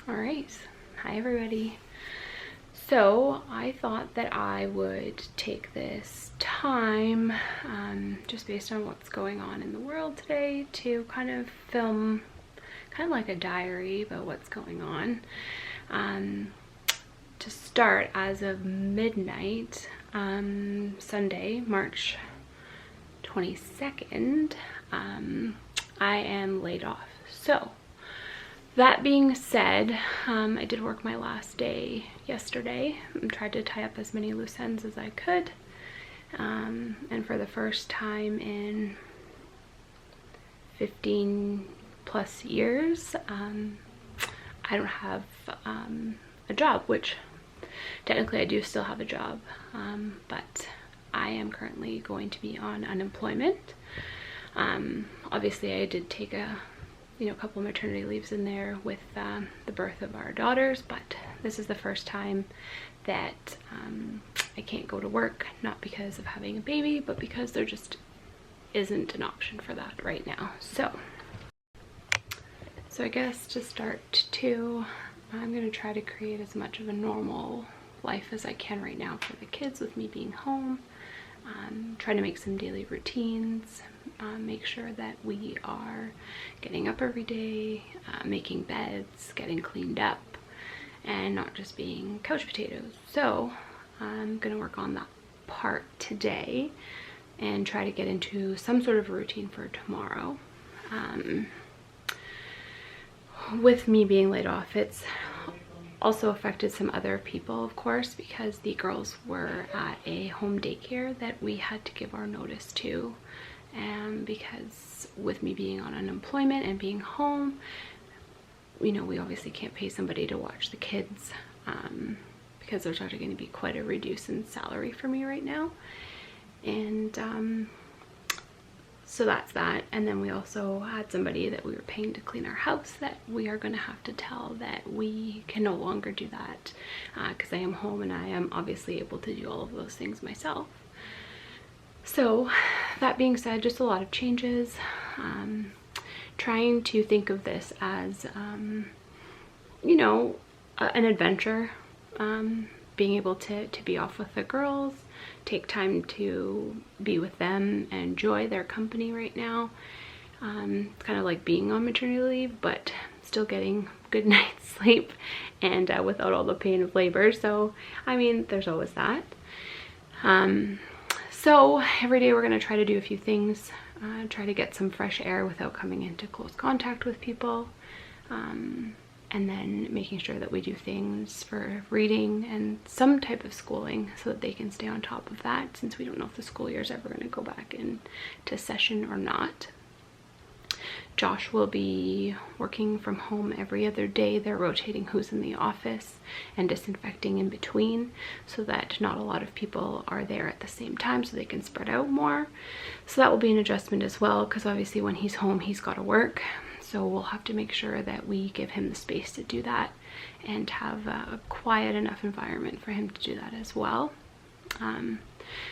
All right, hi everybody. So I thought that I would take this time, just based on what's going on in the world today, to kind of film kind of like a diary about what's going on. To start, as of midnight, Sunday, March 22nd, I am laid off. So that being said, I did work my last day yesterday and tried to tie up as many loose ends as I could. And for the first time in 15 plus years, I don't have a job, which technically I do still have a job, but I am currently going to be on unemployment. Obviously I did take a couple maternity leaves in there with the birth of our daughters, but this is the first time that I can't go to work, not because of having a baby, but because there just isn't an option for that right now. So I guess to start too, I'm gonna try to create as much of a normal life as I can right now for the kids, with me being home. Trying to make some daily routines, make sure that we are getting up every day, making beds, getting cleaned up, and not just being couch potatoes. So I'm gonna work on that part today and try to get into some sort of routine for tomorrow. With me being laid off, it's also affected some other people, of course, because the girls were at a home daycare that we had to give our notice to. And because with me being on unemployment and being home, we obviously can't pay somebody to watch the kids, because there's actually going to be quite a reduce in salary for me right now. And so that's that. And then we also had somebody that we were paying to clean our house that we are going to have to tell that we can no longer do that, because I am home and I am obviously able to do all of those things myself. So that being said, just a lot of changes. Trying to think of this as an adventure, being able to be off with the girls, take time to be with them and enjoy their company right now. It's kind of like being on maternity leave, but still getting good night's sleep and without all the pain of labor. So I mean, there's always that. So every day we're going to try to do a few things, try to get some fresh air without coming into close contact with people, and then making sure that we do things for reading and some type of schooling so that they can stay on top of that, since we don't know if the school year is ever going to go back into session or not. Josh will be working from home every other day. They're rotating who's in the office and disinfecting in between so that not a lot of people are there at the same time, so they can spread out more. So that will be an adjustment as well, because obviously when he's home, he's got to work. So we'll have to make sure that we give him the space to do that and have a quiet enough environment for him to do that as well.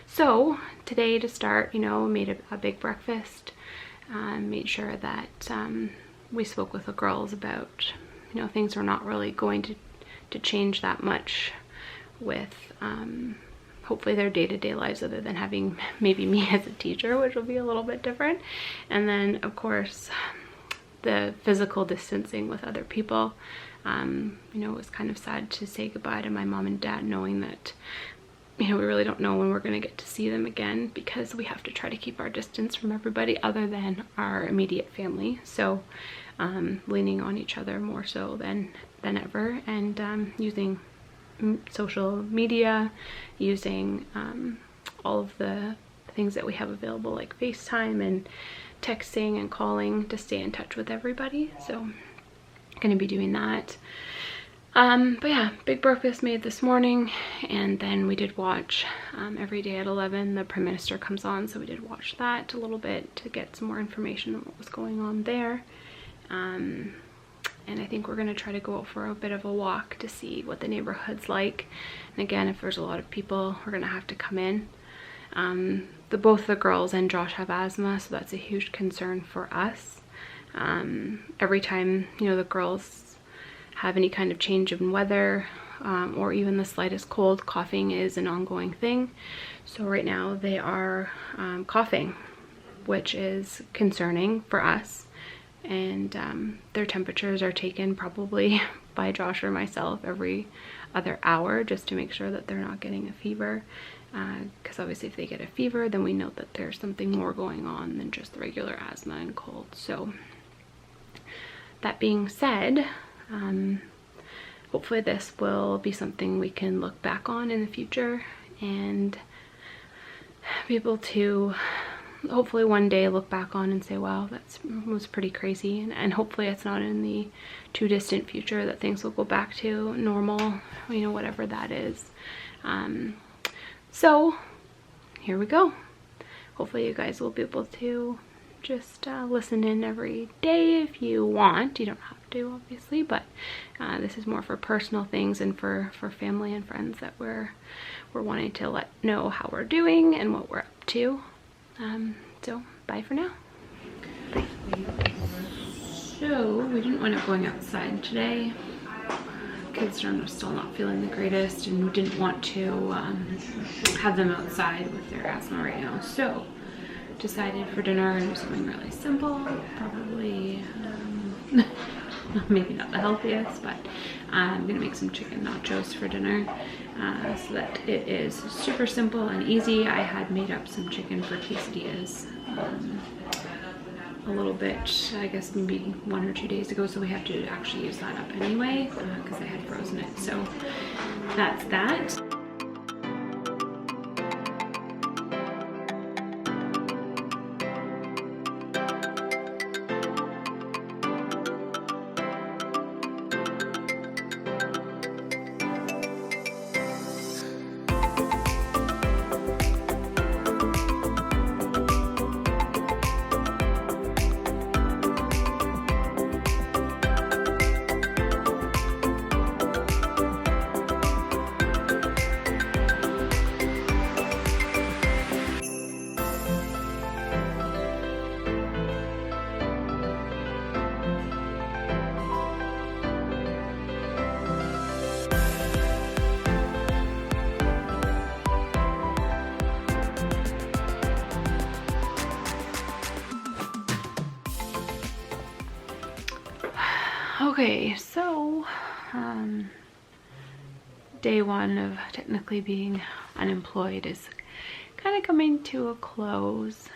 So today, to start, made a big breakfast. Made sure that we spoke with the girls about, things are not really going to change that much with hopefully their day-to-day lives, other than having maybe me as a teacher, which will be a little bit different. And then of course the physical distancing with other people. It was kind of sad to say goodbye to my mom and dad, knowing that we really don't know when we're going to get to see them again, because we have to try to keep our distance from everybody other than our immediate family. So leaning on each other more so than ever, and using social media, using all of the things that we have available, like FaceTime and texting and calling, to stay in touch with everybody. So I'm going to be doing that. But yeah, big breakfast made this morning, and then we did watch every day at 11 the Prime Minister comes on, so we did watch that a little bit to get some more information on what was going on there. And I think we're going to try to go out for a bit of a walk to see what the neighborhood's like. And again, if there's a lot of people, we're going to have to come in. Both the girls and Josh have asthma, so that's a huge concern for us. Every time the girls have any kind of change in weather or even the slightest cold, coughing is an ongoing thing. So right now they are coughing, which is concerning for us. And their temperatures are taken probably by Josh or myself every other hour just to make sure that they're not getting a fever. Because obviously if they get a fever, then we know that there's something more going on than just the regular asthma and cold. So that being said, hopefully this will be something we can look back on in the future and be able to hopefully one day look back on and say, wow, that was pretty crazy. And hopefully it's not in the too distant future that things will go back to normal, you know, whatever that is. So here we go. Hopefully you guys will be able to just listen in every day if you want. You don't have to, obviously, but this is more for personal things and for family and friends that we're wanting to let know how we're doing and what we're up to. So bye for now. Bye. So we didn't wind up going outside today. Kids are still not feeling the greatest, and we didn't want to have them outside with their asthma right now. So decided for dinner to do something really simple, probably maybe not the healthiest, but I'm gonna make some chicken nachos for dinner so that it is super simple and easy. I had made up some chicken for quesadillas a little bit, I guess maybe 1 or 2 days ago, so we have to actually use that up anyway because I had frozen it. So that's that. Okay, so day one of technically being unemployed is kind of coming to a close.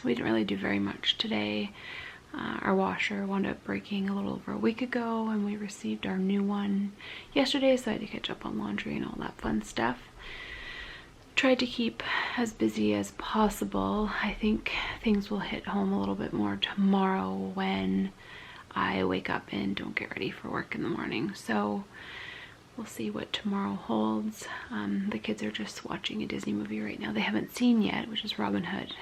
We didn't really do very much today. Our washer wound up breaking a little over a week ago, and we received our new one yesterday, so I had to catch up on laundry and all that fun stuff. Tried to keep as busy as possible. I think things will hit home a little bit more tomorrow when I wake up and don't get ready for work in the morning. So we'll see what tomorrow holds. The kids are just watching a Disney movie right now they haven't seen yet, which is Robin Hood.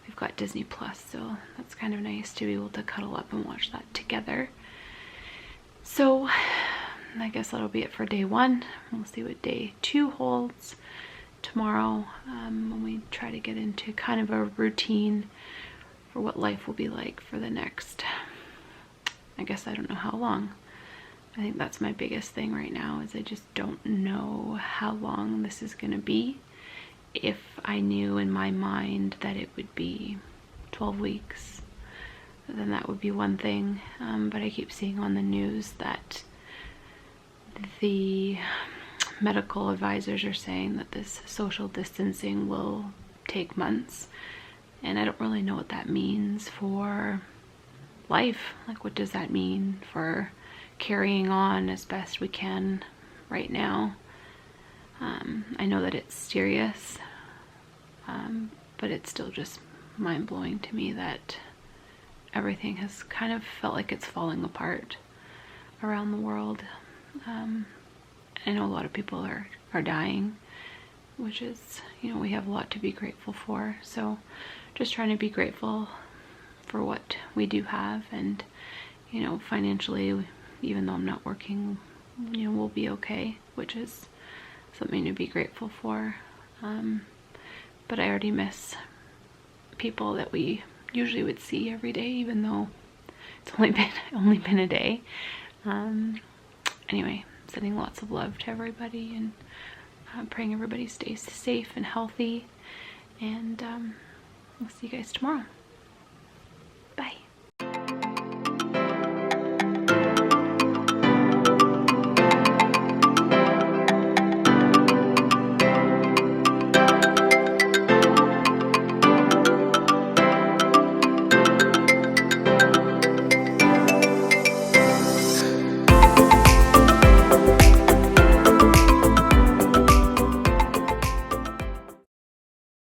We've got Disney Plus, so that's kind of nice to be able to cuddle up and watch that together. So I guess that'll be it for day one. We'll see what day two holds tomorrow when we try to get into kind of a routine for what life will be like for the next, I guess I don't know how long. I think that's my biggest thing right now, is I just don't know how long this is gonna be. If I knew in my mind that it would be 12 weeks, then that would be one thing. But I keep seeing on the news that the medical advisors are saying that this social distancing will take months. And I don't really know what that means for life. Like, what does that mean for carrying on as best we can right now? I know that it's serious, but it's still just mind-blowing to me that everything has kind of felt like it's falling apart around the world. I know a lot of people are dying, which is, you know, we have a lot to be grateful for. So just trying to be grateful for what we do have, and, you know, financially, even though I'm not working, you know, we'll be okay, which is something to be grateful for. But I already miss people that we usually would see every day, even though it's only been a day. Anyway, sending lots of love to everybody, and praying everybody stays safe and healthy, and I'll see you guys tomorrow.